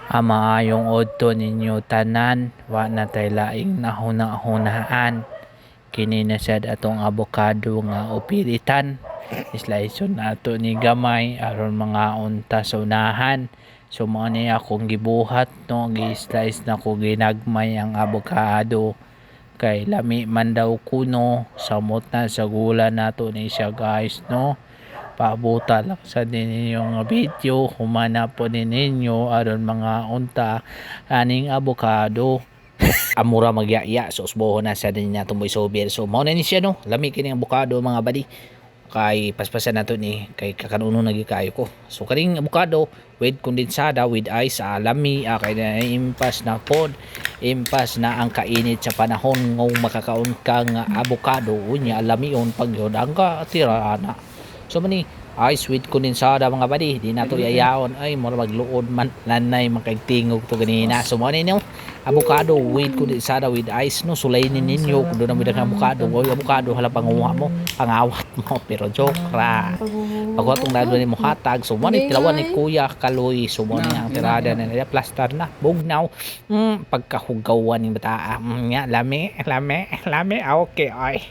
Maayong odto ninyo tanan, wa na tay laing nahuna-hunaan. Kini na sad atong avocado nga upiritan. Sliceon nato ni gamay aron mga unta sa unahan. So mo ni akong gibuhat no, gi-slice na ko ginagmay ang avocado. Kay lami man daw kuno, samot na sa gula nato ni siya guys no. Pabuta lang sa ninyong video, humana po ninyo aron mga unta aning avocado. Amura magyaya so usbohon na sa din natong boy sober. So mao na ni siya no, lami kini ang avocado mga badi. Kay paspasan nato ni kay kakanuno nagi kayo ko. So kaning avocado with kondensada with ice lami kay na impas na pod, impas na ang kainit sa panahon ngong makakaon ka nga avocado unya lamion pag yun ang tira na. So mani ice with kondensada mga badi, di nato yayaon ay mo magluod man lanay makagtingog to ganina. So mo ni no, avocado with kondensada with ice no, sulayin ninyo kung doon na mo daghang avocado, oy avocado hala panguha mo, pangawat mo pero joke ra. Pag atong lalo ni mo hatag, so mo ni tilawan ni Kuya Kaloy, so mo ni ang tirada na nila plaster na bugnaw. Pagkahugawan ni bata, nya lami okay ay.